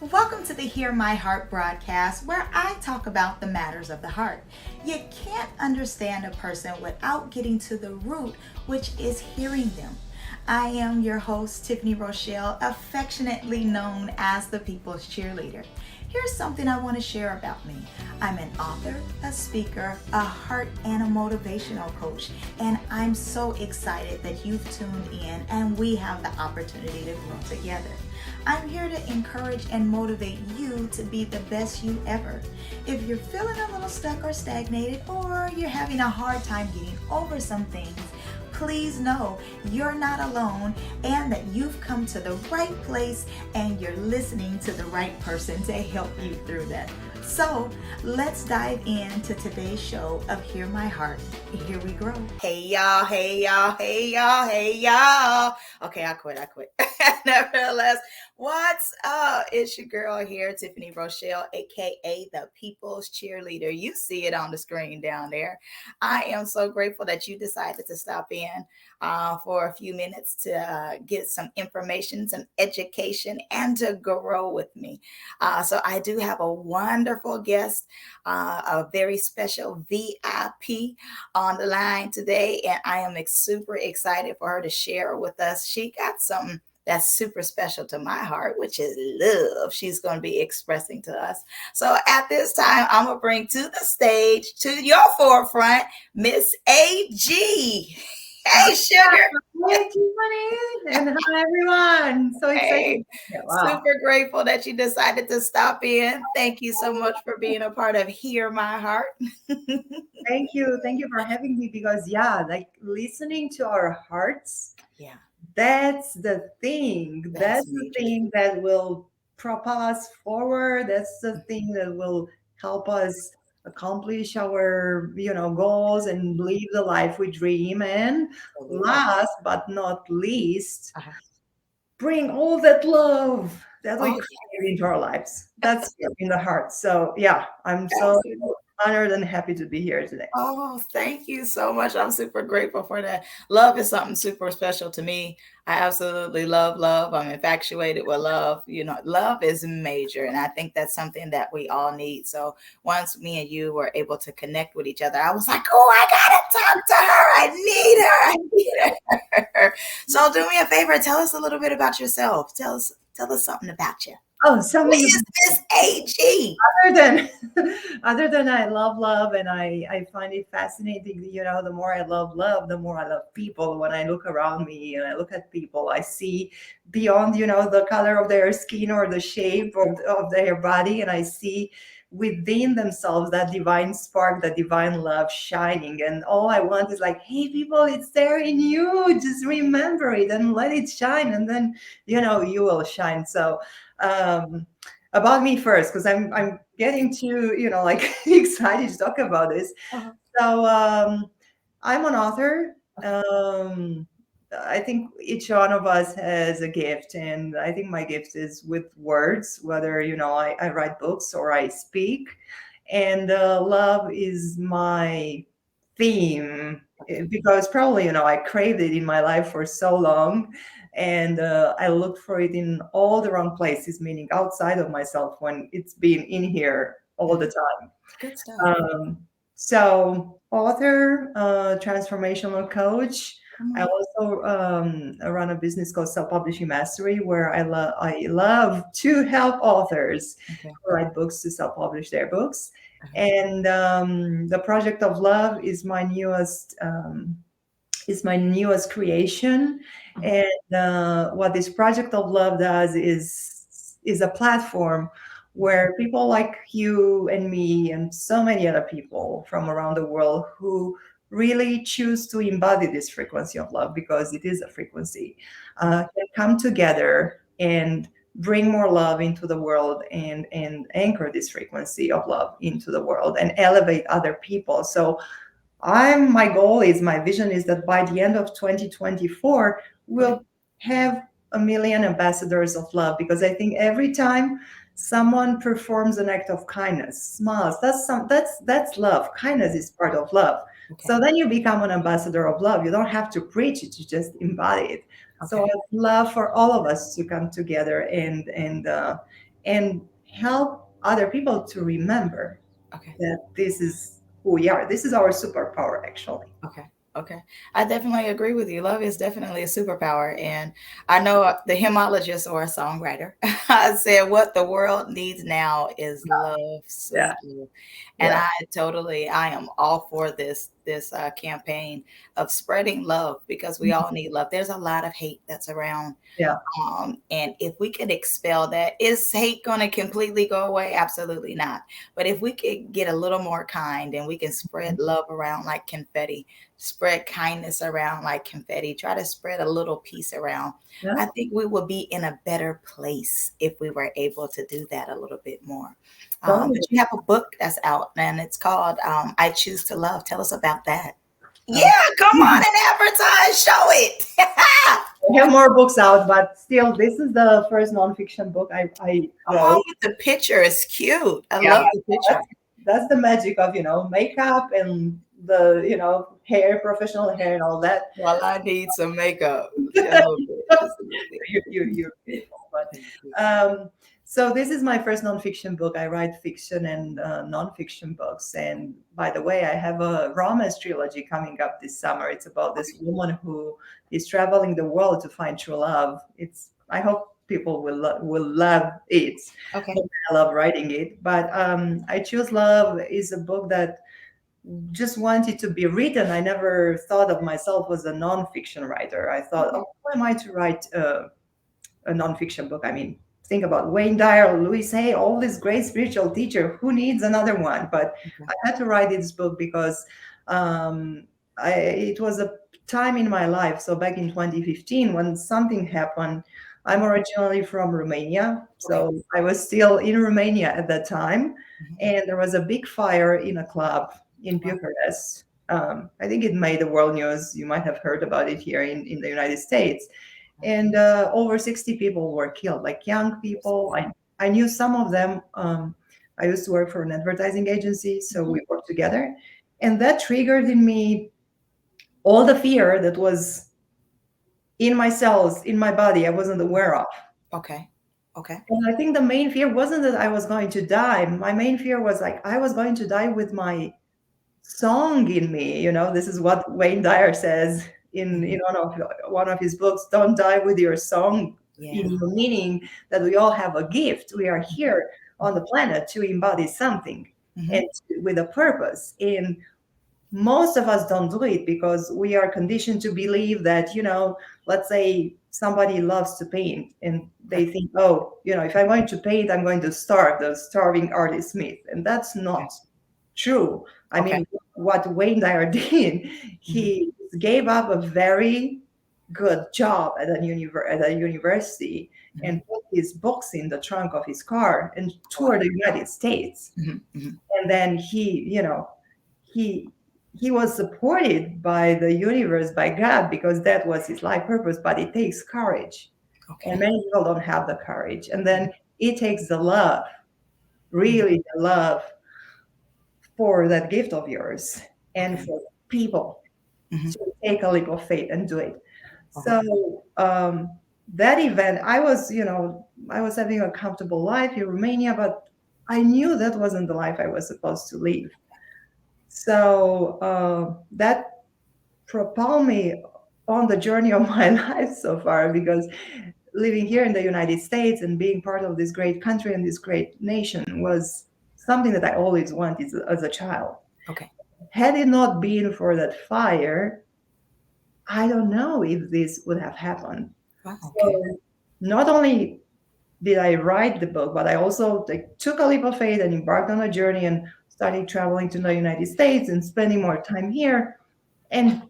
Welcome to the Hear My Heart broadcast, where I talk about the matters of the heart. You can't understand a person without getting to the root, which is hearing them. I am your host, Tiffany Rochelle, affectionately known as the People's Cheerleader. Here's something I want to share about me. I'm an author, a speaker, a heart and a motivational coach, and I'm so excited that you've tuned in and we have the opportunity to grow together. I'm here to encourage and motivate you to be the best you ever. If you're feeling a little stuck or stagnated, or you're having a hard time getting over some things, please know you're not alone and that you've come to the right place and you're listening to the right person to help you through that. So let's dive into today's show of Hear My Heart. Here we grow. Hey y'all, hey y'all, hey y'all, hey y'all. Okay, I quit. Nevertheless, what's up? It's your girl here, Tiffany Rochelle, aka the People's Cheerleader. You see it on the screen down there. I am so grateful that you decided to stop in for a few minutes to get some information, some education, and to grow with me. So I do have a wonderful guest, a very special VIP on the line today, and I am super excited for her to share with us. She got something that's super special to my heart, which is love. She's going to be expressing to us. So at this time, I'm going to bring to the stage, to your forefront, Miss AG. Hey, sugar. Hey, Tiffany, and hi, everyone. So excited. Hey, Wow. super grateful that you decided to stop in. Thank you so much for being a part of Hear My Heart. Thank you. Thank you for having me because, yeah, like listening to our hearts, Yeah, that's the thing. that's That's the major. thing that will propel us forward. That's the thing that will help us accomplish our, goals and live the life we dream. And Absolutely. last but not least, Uh-huh. bring all that love that we Oh, create into our lives. That's in the heart. So yeah, I'm so absolutely. honored and happy to be here today. Oh, thank you so much. I'm super grateful for that. Love is something super special to me. I absolutely love love. I'm infatuated with love. You know, love is major. And I think that's something that we all need. So once me and you were able to connect with each other, I was like, oh, I got to talk to her. I need her. I need her. So do me a favor. Tell us a little bit about yourself. Tell us something about you. Oh, Who something is Miss AG? other than other than I love love and I find it fascinating. The more I love love, the more I love people. When I look around me and I look at people, I see beyond the color of their skin or the shape of their body, and I see within themselves that divine spark, that divine love shining. And all I want is like, hey people, it's there in you. Just remember it and let it shine, and then you will shine. So um about me first, because I'm getting to like excited to talk about this. Uh-huh. So I'm an author. Okay. I think each one of us has a gift, and I think my gift is with words, whether I write books or I speak, and love is my theme, Okay. because probably I craved it in my life for so long, and I looked for it in all the wrong places, meaning outside of myself, when it's been in here all the Mhm. time. Good stuff. So author, transformational coach. Come I on. also run a business called Self Publishing Mastery, where I love to help authors Okay. who write books to self publish their books. Okay. And the Project of Love is my newest creation. Mhm. And what this Project of Love does is a platform where people like you and me and so many other people from around the world who really choose to embody this frequency of love, because it is a frequency, can come together and bring more love into the world, and anchor this frequency of love into the world and elevate other people. So my goal is, my vision is that by the end of 2024, Okay. we'll have a million ambassadors of love, because I think every time someone performs an act of kindness, smiles, that's love. Kindness is part of love. Okay. So then you become an ambassador of love. You don't have to preach it, you just embody it. So Okay. I'd love for all of us to come together and help other people to remember Okay. that this is who we are. This is our superpower, actually. Okay. Okay. I definitely agree with you. Love is definitely a superpower. And I know the hymnologist or a songwriter I said what the world needs now is love, Yeah, sweet love. And yeah, I am all for this campaign of spreading love because we all need love. There's a lot of hate that's around. yeah. And if we could expel that, is hate going to completely go away? Absolutely not. But if we could get a little more kind and we can spread love around like confetti, spread kindness around like confetti, try to spread a little peace around, Yeah, I think we would be in a better place if we were able to do that a little bit more. totally. But you have a book that's out and it's called I Choose to Love. Tell us about that. Yeah, Uh, come on and advertise, show it. I have more books out, but still, this is the first nonfiction book I Come on wrote. with the picture. It's cute. I Yeah, love the picture. that's, that's the magic of makeup and the hair, professional hair, and all that. Well, I need some makeup. A little bit. Just a little bit. You're beautiful. But Thank you. so this is my first nonfiction book. I write fiction and nonfiction books. And by the way, I have a romance trilogy coming up this summer. It's about this woman who is traveling the world to find true love. It's I hope people will love it. Okay. I love writing it. But I Choose Love is a book that just wanted to be written. I never thought of myself as a nonfiction writer. I thought, Okay. oh, who am I to write a nonfiction book? I mean, think about Wayne Dyer, Louis Hay, all these great spiritual teacher. Who needs another one? But Okay. I had to write this book because um, it was a time in my life. So back in 2015, when something happened, I'm originally from Romania. Okay. So I was still in Romania at that time. Mhm. And there was a big fire in a club in Wow. Bucharest. I think it made the world news. You might have heard about it here in the United States. And over 60 people were killed, like young people. I knew some of them. I used to work for an advertising agency, so Mhm. we worked together. And that triggered in me all the fear that was in my cells, in my body, I wasn't aware of. Okay. Okay. And I think the main fear wasn't that I was going to die. My main fear was like I was going to die with my song in me. This is what Wayne Dyer says in Mhm. one of his books. Don't die with your song Yeah. in you, meaning that we all have a gift. We are here on the planet to embody something Hmm. and with a purpose. And most of us don't do it because we are conditioned to believe that, let's say somebody loves to paint and Okay. they think, oh, if I'm going to paint, I'm going to starve, the starving artist myth. And that's Okay. not true. I Okay. mean, what Wayne Dyer did, Hmm. he gave up a very good job at a university Hmm. and put his books in the trunk of his car and Wow. toured the United States. Hmm. Hmm. And then he he was supported by the universe, by God, because that was his life purpose. But it takes courage, and Okay. many people don't have the courage. And then it takes the love, really the love for that gift of yours and Okay. for people Hmm. to take a leap of faith and do it. Okay. So that event, I was having a comfortable life in Romania, but I knew that wasn't the life I was supposed to live. So that propelled me on the journey of my life so far, because living here in the United States and being part of this great country and this great nation was something that I always wanted as a child. Okay. Had it not been for that fire, I don't know if this would have happened. Wow. Okay. So not only did I write the book, but I also took a leap of faith and embarked on a journey and started traveling to the United States and spending more time here. And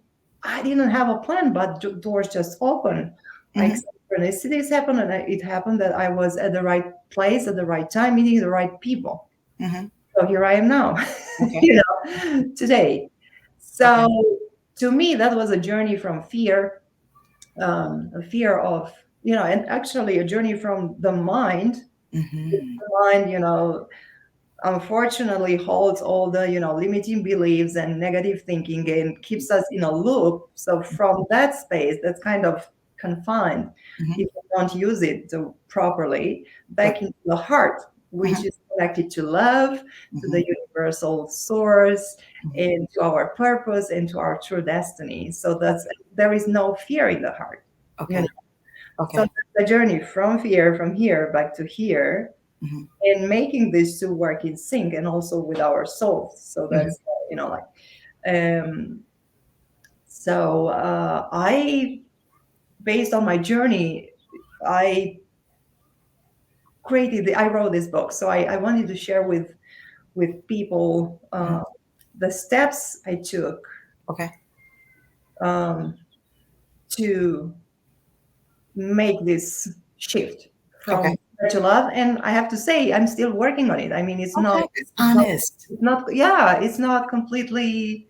I didn't have a plan, but doors just opened. Like Hmm. synchronicities happened, and it happened that I was at the right place at the right time, meeting the right people. Hmm. So here I am now, Okay. today. Okay. So to me, that was a journey from fear, a fear of, and actually a journey from the mind. Hmm. The mind, unfortunately holds all the, limiting beliefs and negative thinking and keeps us in a loop. So from that space, that's kind of confined Mhm. if we don't use it properly Right. back into the heart, which Mhm. is connected to love, to the Mhm. universal source, Mhm. and to our purpose and to our true destiny. So that's Okay. there is no fear in the heart. You Okay. know, so Okay. that's the journey from fear, from here back to here, Mhm. and making these two work in sync, and also with our souls. So Mhm. that's like um. So I, based on my journey, I I wrote this book. So I wanted to share with people Mhm. the steps I took Okay. um, to make this shift Okay. from fear to love. And I have to say, I'm still working on it. I mean, Okay. It's it's not, honest. it's not, yeah, it's not completely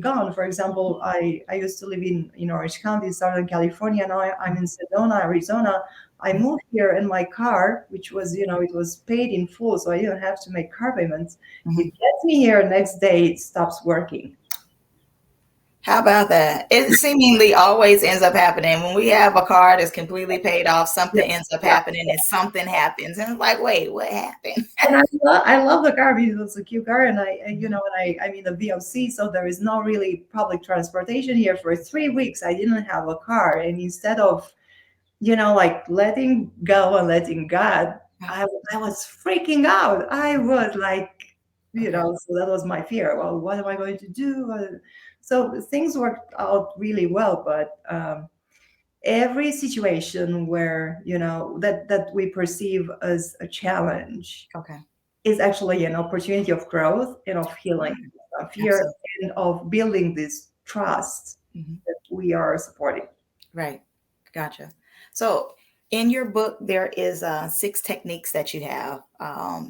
gone. For example, I used to live in Orange County, Southern California. Now I'm in Sedona, Arizona. I Mhm. moved here, and my car, which was, it was paid in full, so I didn't have to make car payments. It Mhm. gets me here. Next day, it stops working. How about that? It seemingly always ends up happening when we have a car that's completely paid off. Yeah, Something ends up yeah. happening, and something happens, and it's like, wait, what happened? And I love the car because it's a cute car, and I'm in the VOC, so there is no really public transportation here. For 3 weeks, I didn't have a car, and instead of like letting go and letting God, I was freaking out. I was like, Okay. so that was my fear. Well, what am I going to do? So things worked out really well, but every situation where that we perceive as a challenge Okay. is actually an opportunity of growth and of healing Mm, of fear, absolutely. and of building this trust Mhm. that we are supporting. Right. Gotcha. So in your book, there is 6 techniques that you have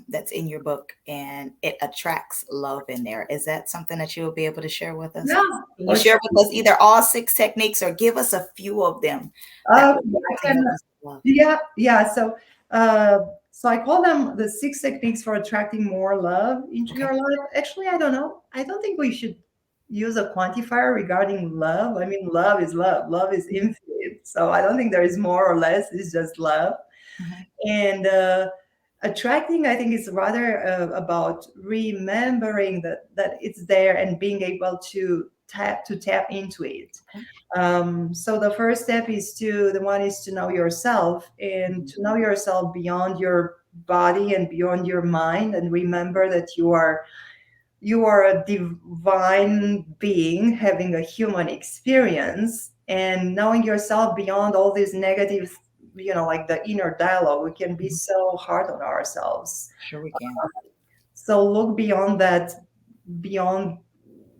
that's in your book, and it attracts love in there. Is that something that you will be able to share with us? Yeah, Can you for share sure. with us either all 6 techniques or give us a few of them that Okay, will be able I to can. help us with love? Yeah, yeah. Uh, so I call them the 6 techniques for attracting more love into Okay. your life. Actually, I don't know. I don't think we should use a quantifier regarding love. I mean, love is love. Love is Mhm. infinite. So I don't think there is more or less. It's just love. Mhm. And attracting, I think, is rather about remembering that it's there and being able to tap into it. Okay. So the first step the one is to know yourself, and Mhm. to know yourself beyond your body and beyond your mind, and remember that you are a divine being having a human experience, and knowing yourself beyond all these negative, like the inner dialogue. We can be Mhm. so hard on ourselves. Sure, we can. So look beyond that, beyond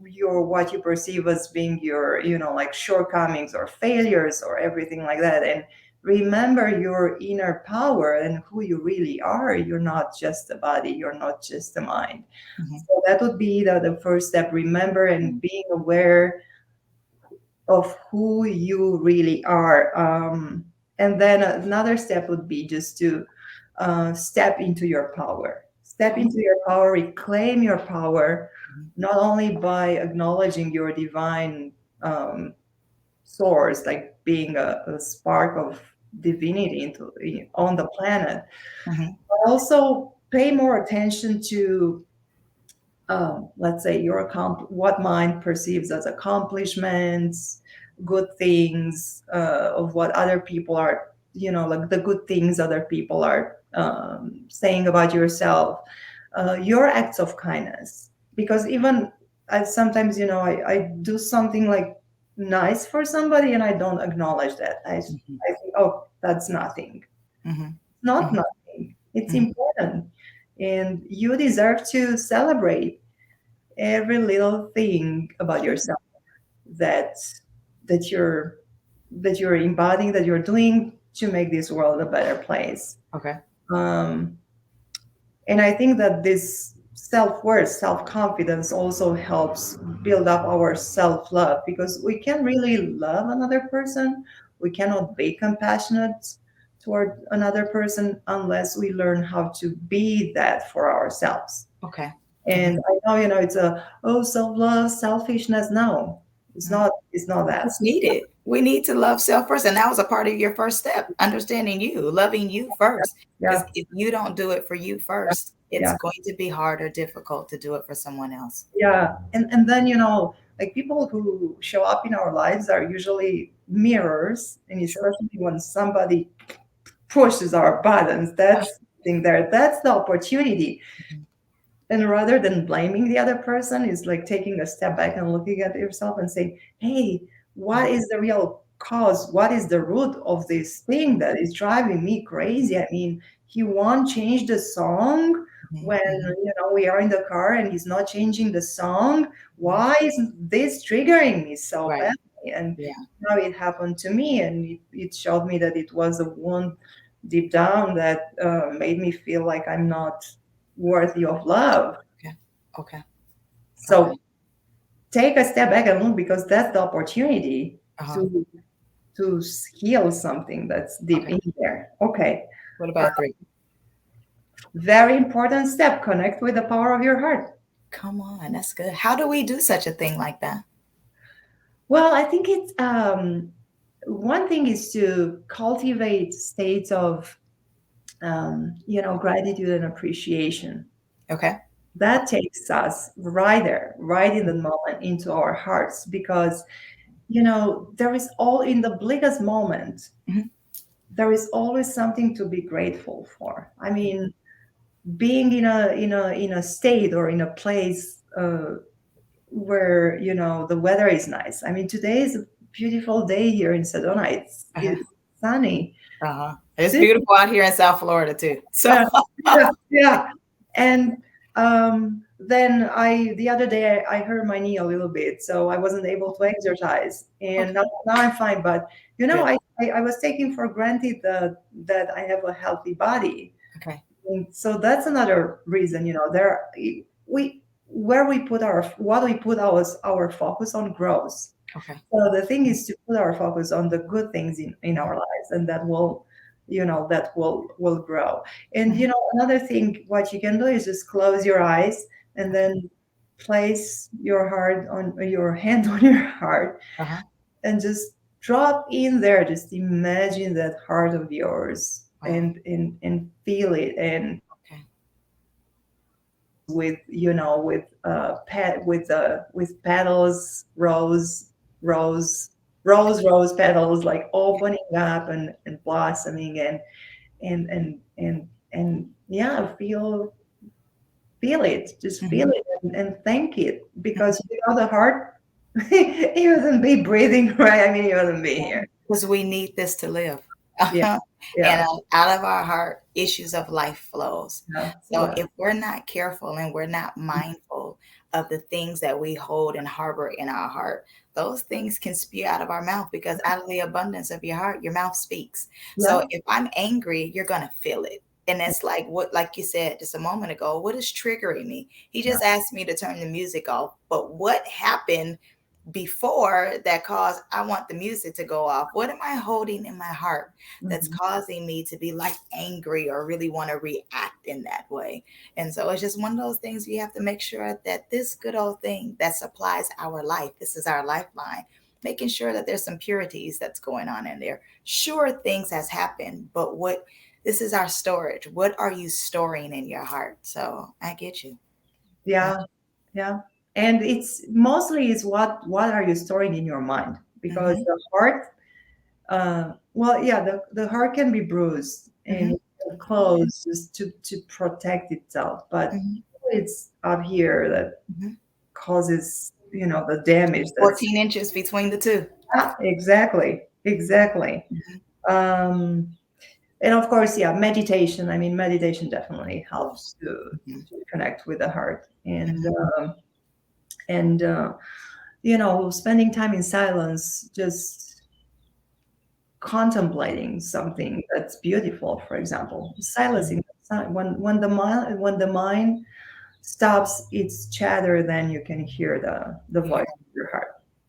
your what you perceive as being your like shortcomings or failures or everything like that, and remember your inner power and who you really are. You're not just a body, you're not just a mind. Mhm. So that would be the first step, remember and being aware of who you really are. And then another step would be just to step into your power. Step Okay. into your power, reclaim your power, Mhm. not only by acknowledging your divine source, like being a spark of divinity on the planet, Mhm. but also pay more attention to let's say what mind perceives as accomplishments, good things, of what other people are, like the good things other people are saying about yourself, your acts of kindness. Because even sometimes, I do something like nice for somebody, and I don't acknowledge that. Mhm. I think, oh, that's nothing. Mhm. Not Mhm. nothing. It's Mhm. important. And you deserve to celebrate every little thing about Sure. yourself that that you're embodying, that you're doing to make this world a better place. Okay. um, and I think that this self-worth, self-confidence also helps build up our self-love, because we can really love another person, we cannot be compassionate toward another person unless we learn how to be that for ourselves. Okay. And Mhm. I know, it's a, oh, self-love, selfishness. No, it's Mhm. not. It's not that. It's needed. We need to love self first. And that was a part of your first step, understanding you, loving you first. Because Yeah, if you don't do it for you first, it's yeah, going to be hard or difficult to do it for someone else. yeah. And then, like people who show up in our lives are usually mirrors, and Sure. especially when somebody pushes our buttons, that's the thing there. That's the opportunity. Mhm. And rather than blaming the other person, is like taking a step back and looking at yourself and saying, hey, what is the real cause? What is the root of this thing that is driving me crazy? I mean, he won't change the song Mhm. when Mhm. we are in the car and he's not changing the song. Mhm. Why is this triggering me so Right. badly? And Yeah. now it happened to me, and it showed me that it was a wound deep down that made me feel like I'm not worthy of love. Okay. Okay. Okay. So take a step back and look, because that's the opportunity Uh-huh. to heal something that's deep Okay. in there. Okay. What Uh, about three? Very important step. Connect with the power of your heart. Come on, that's good. How do we do such a thing like that? Well, I think it's one thing is to cultivate states of gratitude and appreciation. Okay. That takes us right there, right in the moment, into our hearts, because there is all in the biggest moment, Mhm. there is always something to be grateful for. I mean, being in a state or in a place where the weather is nice. I mean, today is a beautiful day here in Sedona. Uh-huh. It's sunny. Uh-huh. It's This beautiful out here in South Florida too. So Yeah, yeah, yeah. And then the other day I hurt my knee a little bit, so I wasn't able to exercise. And okay, now I'm fine. But good. I was taking for granted that I have a healthy body. Okay. And so that's another reason, there we where we put our what we put our focus on grows. Okay. So the thing is to put our focus on the good things in our lives, and that will grow. And Mhm. another thing, what you can do is just close your eyes and Okay. then place your hand on your heart, Uh-huh. and just drop in there. Just imagine that heart of yours, Wow. and feel it, and Okay. with petals, rose petals, like opening up and blossoming, and yeah, feel it, just feel Mhm. it, and thank it, because without the heart, you wouldn't be breathing, right? I mean, you wouldn't be here. Because we need this to live. Yeah, And yeah, out of our heart, issues of life flows. yeah, So yeah. if we're not careful and we're not mindful of the things that we hold and harbor in our heart, those things can spew out of our mouth, because out of the abundance of your heart, your mouth speaks. So Yeah. if I'm angry, you're going to feel it. And it's like what, like you said just a moment ago, what is triggering me? He Yeah. just asked me to turn the music off. But what happened before that caused I want the music to go off? What am I holding in my heart that's Mhm. causing me to be like angry or really want to react in that way? And so it's just one of those things you have to make sure that this good old thing that supplies our life, this is our lifeline, making sure that there's some purities that's going on in there. Sure, things has happened, but what, this is our storage. What are you storing in your heart? So I get you. Yeah. Yeah, yeah. And it's mostly is what are you storing in your mind? Because Mm-hmm. the heart, well, yeah, the heart can be bruised and Mm-hmm. it can close just to protect itself, but Mm-hmm. it's up here that Mm-hmm. causes the damage. That's 14 inches between the two. exactly, exactly. Mhm. Um, and of course, yeah, meditation. I mean, meditation definitely helps Yes. Mhm. to connect with the heart, Mhm. and spending time in silence, just contemplating something that's beautiful. For example, silencing when the mind stops its chatter, then you can hear the You hear, voice of your heart.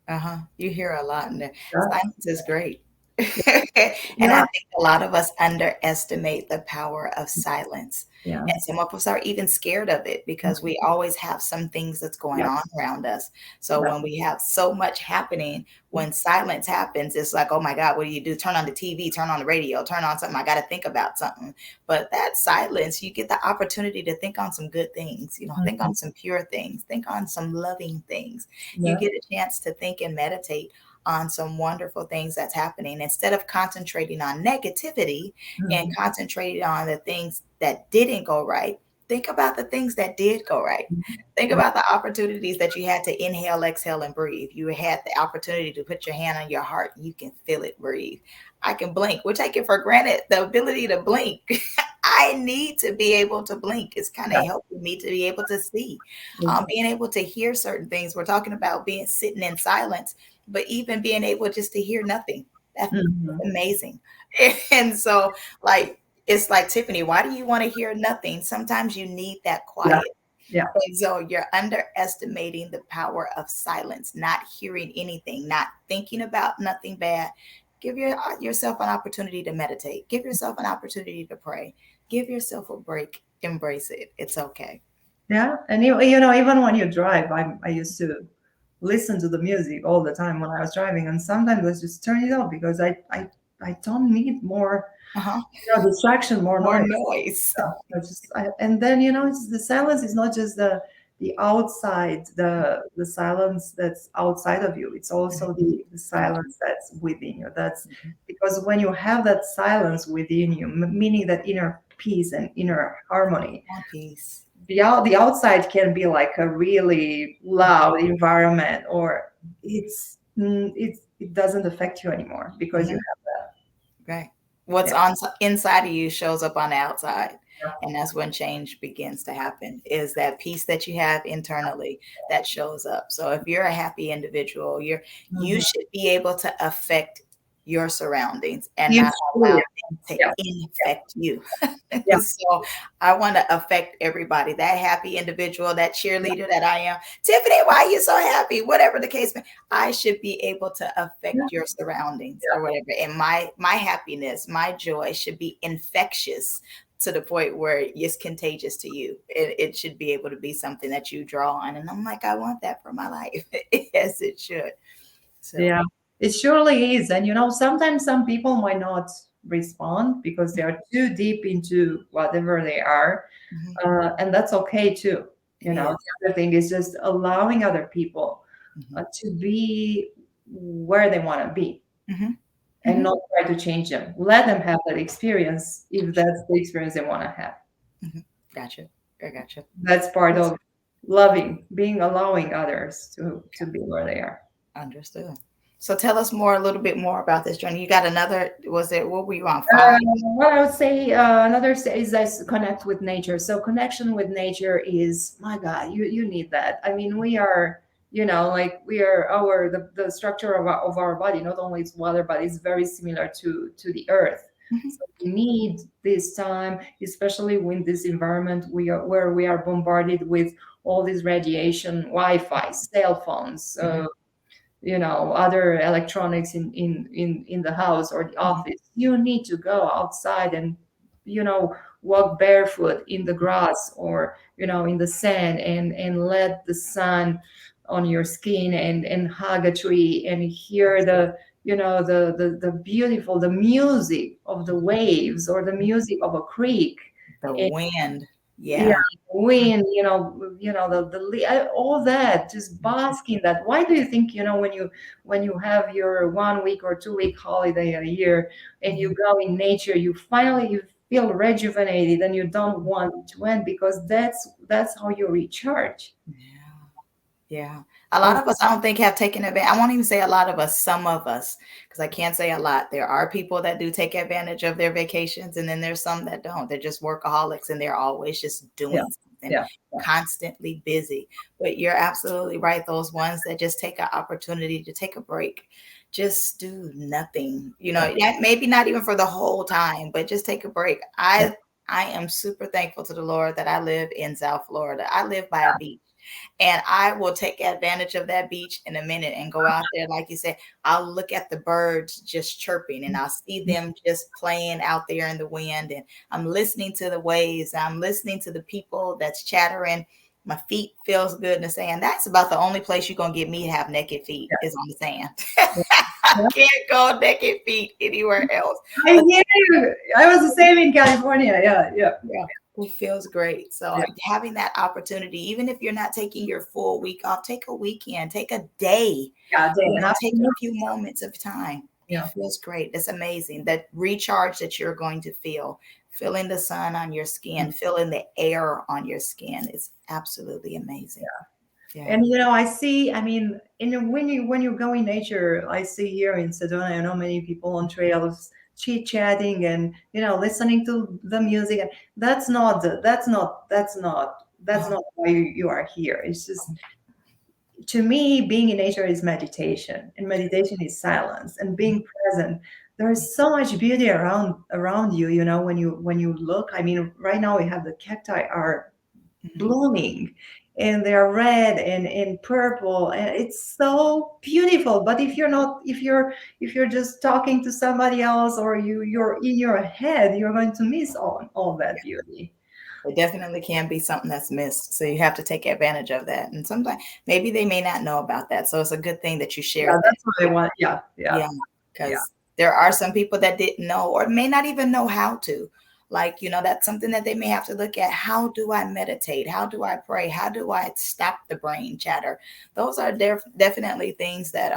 uh-huh. You hear a lot in there. Yeah, Silence is great. And I Yeah. think a lot of us underestimate the power of silence. Yeah. And some of us are even scared of it because we always have some things that's going Yeah. on around us. So Yeah. when we have so much happening, when silence happens, it's like, oh my God, what do you do? Turn on the TV, turn on the radio, turn on something. I got to think about something. But that silence, you get the opportunity to think on some good things, think Mhm. on some pure things, think on some loving things. You Yeah. get a chance to think and meditate on some wonderful things that's happening instead of concentrating on negativity and Mhm. concentrating on the things that didn't go right. Think about the things that did go right. Think Yeah. about the opportunities that you had to inhale, exhale, and breathe. You had the opportunity to put your hand on your heart. You can feel it breathe. I can blink. We're taking for granted the ability to blink. I need to be able to blink. It's kind of Yeah. helping me to be able to see, Exactly. being able to hear certain things. We're talking about being sitting in silence, but even being able just to hear nothing. That's Mhm. amazing. And so, like, it's like, Tiffany, why do you want to hear nothing? Sometimes you need that Yeah. quiet. Yeah. And so you're underestimating the power of silence, not hearing anything, not thinking about nothing bad. Give yourself an opportunity to meditate. Give yourself an opportunity to pray. Give yourself a break. Embrace it. It's okay. Yeah. And even when you drive, I used to listen to the music all the time when I was driving, and sometimes I just turn it off because I don't need more Uh-huh. distraction, more More noise. noise. Yeah, and then it's the silence is not just the outside, the silence that's outside of you. It's also the silence that's within you. That's because when you have that silence within you, meaning that inner peace and inner harmony, One piece. the outside can be like a really loud environment, or it doesn't affect you anymore because you Mhm. have Right. What's yeah. on inside of you shows up on the outside. Yeah. And that's when change begins to happen, is that peace that you have internally that shows up. So if you're a happy individual, you Mhm. should be able to affect your surroundings and You not truly, allow them to yeah, infect you. yeah, So I want to affect everybody. That happy individual, that yeah, cheerleader that I am. Tiffany, why are you so happy? Whatever the case may, I should be able to yeah, affect your surroundings yeah. or whatever. And my happiness, my joy should be infectious to the point where it's contagious to you. It should be able to be something that you draw on. And I'm like, I want that for my life. Yes, it should. So, Yeah, it surely is. And sometimes some people might not respond because they are too deep into whatever they are. mhm, And that's okay too. it is. The other thing is just allowing other people Mhm, to be where they want to be mhm, and mhm. not try to change them. Let them have that experience if that's the experience they want to have. Mhm. Gotcha. I gotcha. That's part Yes. of loving, being allowing others to be where they are. Understood. So tell us more, a little bit more about this journey. You got another, was it, what were you on? 5? What I would say, is that connect with nature. So connection with nature is, my God, you need that. I mean, we are, like we are the structure of our body. Not only it's water, but it's very similar to the earth. Mhm, So we need this time, especially when this environment where we are bombarded with all this radiation, Wi-Fi, cell phones, mhm, other electronics in the house or the mhm, office. You need to go outside and walk barefoot in the grass, or in the sand, and let the sun on your skin, and hug a tree and hear the beautiful the music of the waves, or the music of a creek. the wind. Yeah, Yeah. wind, all that, just bask in that. Why do you think, when you have your 1 week or 2 week holiday a year, and you Mhm. go in nature, you feel rejuvenated, and you don't want it to end, because that's how you recharge. Yeah. Yeah. A lot Oh, of us, I don't think, have taken advantage. I won't even say a lot of us, some of us, because I can't say a lot. There are people that do take advantage of their vacations, and then there's some that don't. They're just workaholics and they're always just yeah, doing something, yeah, yeah, constantly busy. But you're absolutely right. Those ones that just take an opportunity to take a break, just do nothing. yeah, Yeah, maybe not even for the whole time, but just take a break. yeah, I am super thankful to the Lord that I live in South Florida. I live by a beach. And I will take advantage of that beach in a minute and go out there. Like you said, I'll look at the birds just chirping and I'll see them just playing out there in the wind. And I'm listening to the waves. I'm listening to the people that's chattering. My feet feels good in the sand. That's about the only place you're going to get me to have naked feet is on the sand. I Yeah. can't go naked feet anywhere else. I But hear you. I was the same in California. Yeah, yeah, yeah, it feels great. So yeah. having that opportunity, even if you're not taking your full week off, take a weekend, take a day, Yeah, take a absolutely. few moments of time. It Yeah, feels great. It's amazing. That recharge that you're going to feel, feeling the sun on your skin, feeling the air on your skin is absolutely amazing. Yeah. and I see. I mean, when you go in nature, I see here in Sedona, many people on trails chit chatting and listening to the music. And that's Uh-huh. not why you are here. It's just, to me, being in nature is meditation, and meditation is silence and being present. There's so much beauty around you. When you look. I mean, right now we have the cacti are Mhm. blooming, and they're red and purple, and it's so beautiful. But if you're just talking to somebody else, or you're in your head, you're going to miss all that beauty. It definitely can be something that's missed. So you have to take advantage of that. And sometimes maybe they may not know about that. So it's a good thing that you Yeah, shared that. that's what I want. Yeah, yeah, Yeah, yeah. because there are some people that didn't know or may not even know how to. Like, that's something that they may have to look at. How do I meditate? How do I pray? How do I stop the brain chatter? Those are definitely things that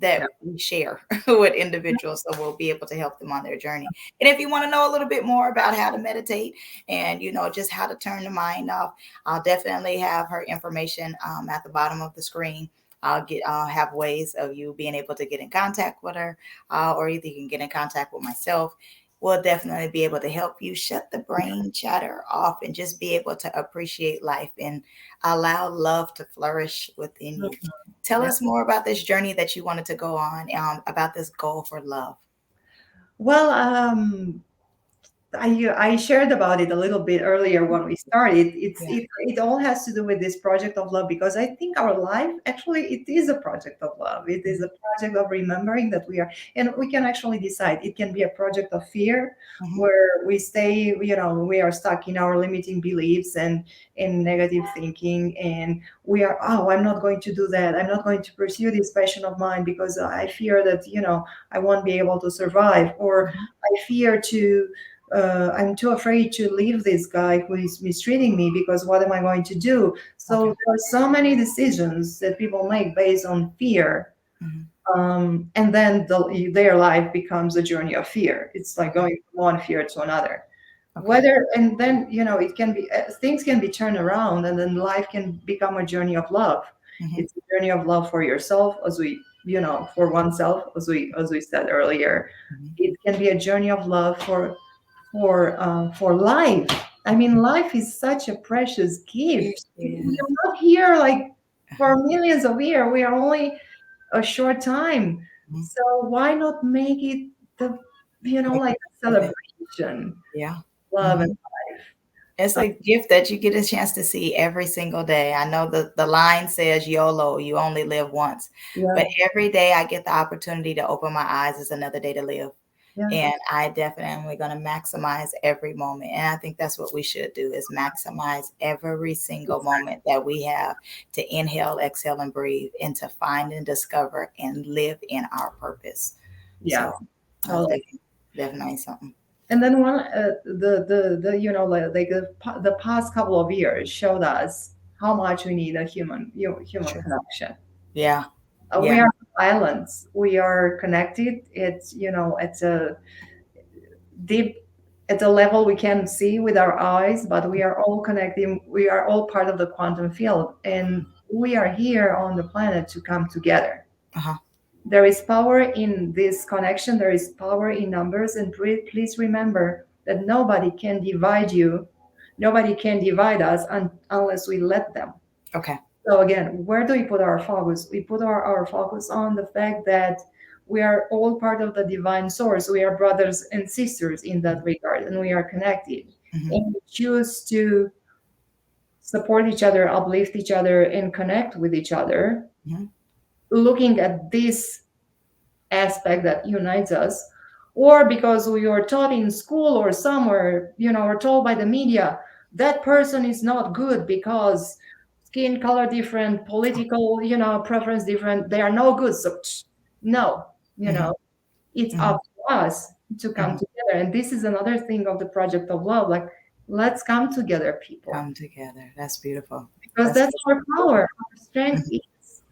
Yeah. we share with individuals, so we'll be able to help them on their journey. And if you want to know a little bit more about how to meditate and just how to turn the mind off, I'll definitely have her information at the bottom of the screen. I'll have ways of you being able to get in contact with her, or either you can get in contact with myself. We'll definitely be able to help you shut the brain chatter off and just be able to appreciate life and allow love to flourish within you. Mhm. Tell Yeah. us more about this journey that you wanted to go on, about this goal for love. Well, I shared about it a little bit earlier when we started. Yeah. It all has to do with this project of love, because I think our life actually, it is a project of love. It is Mhm. a project of remembering that we are, and we can actually decide. It can be a project of fear, Mhm. where we stay, we are stuck in our limiting beliefs and in negative thinking, and we are, oh, I'm not going to do that. I'm not going to pursue this passion of mine because I fear that I won't be able to survive, or Mhm. I fear to I'm too afraid to leave this guy who is mistreating me, because what am I going to do? So Okay. there are so many decisions that people make based on fear. Mhm. And then their life becomes a journey of fear. It's like Okay. going from one fear to another. Okay. Whether, and then, it can be, things can be turned around, and then life can become a journey of love. Mhm. It's a journey of love for yourself, for oneself, as we said earlier. Mhm. It can be a journey of love for life. I mean, life is such a precious It gift. We is. are not here like for millions of years. We are only a short time. Mhm. So why not make it the Make like it a worth it. celebration, Yeah. love and Mhm. It's uh, a gift that you get a chance to see every single day. I know the line says YOLO, you only live once. But yeah, every day I get the opportunity to open my eyes is another day to live. yeah, And I definitely going to maximize every moment. And I think that's what we should do is maximize every single moment that we have to inhale, exhale, and breathe and to find and discover and live in our purpose. yeah. So I Totally. think definitely something. And then the like the past couple of years showed us how much we need a human Sure. connection. Yeah. We Yeah. are islands. We are connected. It's a deep, at a level we can see with our eyes, but we are all connecting. We are all part of the quantum field, and we are here on the planet to come together. Uh-huh. There is power in this connection. There is power in numbers, and please remember that nobody can divide you. Nobody can divide us unless we let them. Okay. So again, where do we put our focus? We put our focus on the fact that we are all part of the divine source. We are brothers and sisters in that regard, and we are connected. Mhm. And we choose to support each other, uplift each other, and connect with each other, Mhm. looking at this aspect that unites us, or because we are taught in school or somewhere, or told by the media that person is not good because skin color different, political, preference different, they are no good. So no, Mhm. it's up Mhm. to us to come Mhm. together. And this is another thing of the project of love. Like, let's come together, people, Come together. That's beautiful. because That's that's our beautiful. power, our strength Mhm. is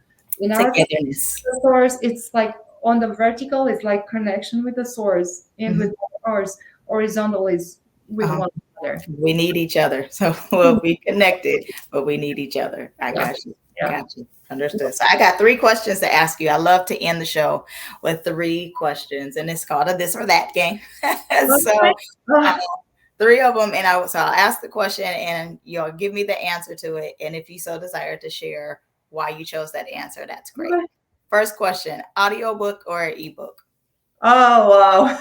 in our Togetherness. source. It's like on the vertical, it's like connection with the source and with Mhm. ours. Horizontal is with Uh-huh. one another. We need each other. So we'll be connected, but we need each other. I Yeah, got you. yeah. Got you. Understood. So I got three questions to ask you. I love to end the show with three questions, and it's called a this or that game. Okay. So Ah, three of them, and I'll ask the question, and you'll give me the answer to it. And if you so desire to share why you chose that answer, that's great. okay. First question: audiobook or ebook? Oh wow!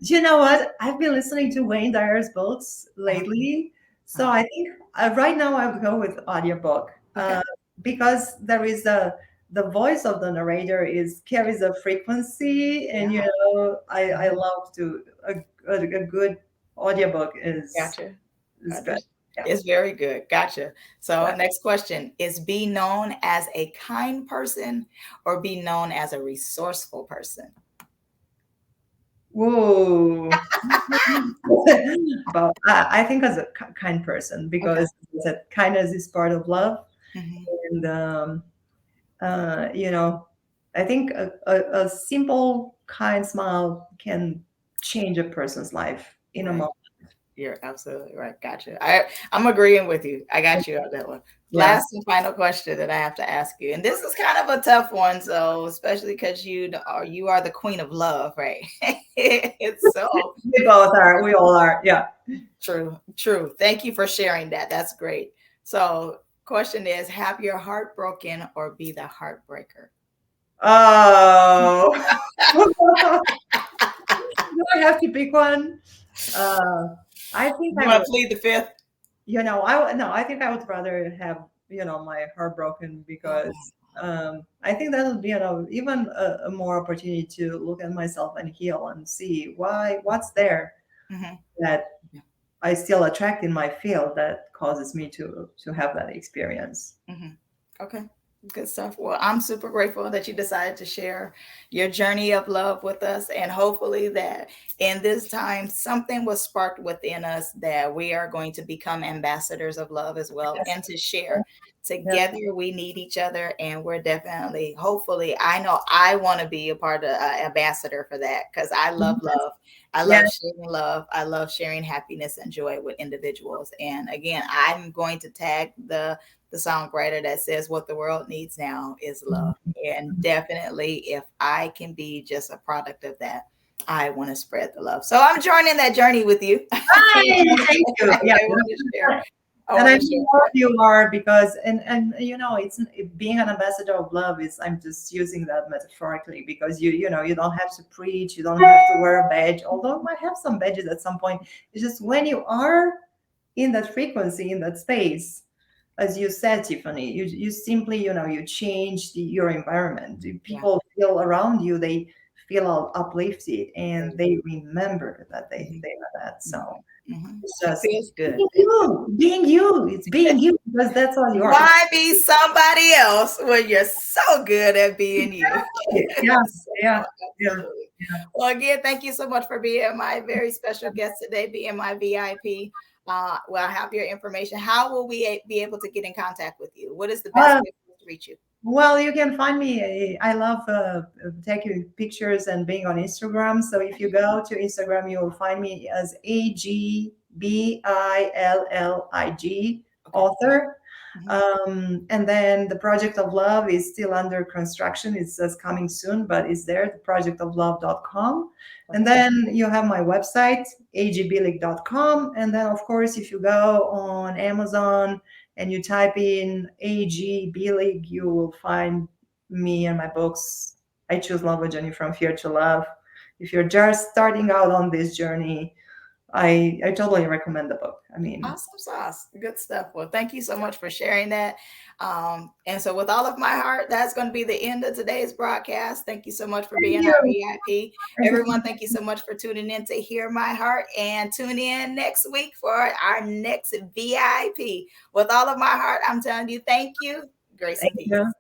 You know what? I've been listening to Wayne Dyer's books Uh-huh. lately, so Uh-huh. I think right now I would go with audiobook, Okay. because there is the voice of the narrator is carries a frequency, and Yeah. I Mhm. love to a good audiobook Gotcha. is good. Under- Yeah. It's very good. Gotcha. So, Yeah. next question is be known as a kind person or be known as a resourceful person? Whoa. But I think as a kind person, Okay. because that kindness is part of love, Hmm. and uh, you know, I think a simple kind smile can change a person's life in a Right. moment. You're absolutely right. Gotcha. I'm agreeing with you. I got you on that one. Yeah. Last and final question that I have to ask you, and this is kind of a tough one, so especially because you are the queen of love, right? It's so We both are. We all are. Yeah. true. True. Thank you for sharing that. That's great. So, question is: have your heart broken or be the heartbreaker? Oh. Do I have to pick one? Uh, I think You I want would. to plead the fifth? No, I think I would rather have my heart broken, Oh, because I think that would be even a more opportunity to look at myself and heal and see what's there wow. that Hmm. I still attract in my field that causes me to have that experience. Hmm. Okay. Good stuff. Well, I'm super grateful that you decided to share your journey of love with us. And hopefully, that in this time, something was sparked within us that we are going to become ambassadors of love as well Yes. and to share. Yeah. Together, we need each other. And we're definitely, hopefully, I know I want to be a part of ambassador for that because I love love. I Yeah. love sharing love. I love sharing happiness and joy with individuals. And again, I'm going to tag the songwriter that says what the world needs now is love. And definitely, if I can be just a product of that, I want to spread the love. So I'm joining that journey with you. Hi, thank you. I Yeah. want to share. I And want I to share know that. you are, because it's being an ambassador of love is, I'm just using that metaphorically, because you don't have to preach, you don't have to wear a badge, although I might have some badges at some point. It's just when you are in that frequency, in that space, as you said, Tiffany, you simply, you change your environment. The Yeah. people feel around you, they feel all uplifted, They and do. they remember that Mhm, they are that. So mhm, mhm. it's It just feels good. being It feels you, being you. It's being you, because that's all you are. why be somebody else when you're so good at being you? Yeah, So, yeah, yeah, absolutely. yeah. Well, again, thank you so much for being my very special guest today, being my VIP. Well, I have your information. How will we be able to get in contact with you? What is the best Uh, way for us to reach you? well, you can find me. I love taking pictures and being on Instagram. So if you go to Instagram, you will find me as AGBILLIG Okay. author. Mhm. And then the Project of Love is still under construction. It says coming soon, but it's there, theprojectoflove.com. And Okay. then you have my website, agbillig.com. And then, of course, if you go on Amazon and you type in AG Billig, you will find me and my books. I Choose Love: A Journey from Fear to Love. If you're just starting out on this journey, I totally recommend the book. I mean, Awesome sauce. Good stuff. Well, thank you so much for sharing that. And so, with all of my heart, that's going to be the end of today's broadcast. Thank you so much for thank being our you. VIP. Thank you. Everyone, thank you so much for tuning in to Hear My Heart, and tune in next week for our next VIP. With all of my heart, I'm telling you, thank you. Grace Thank and peace. you.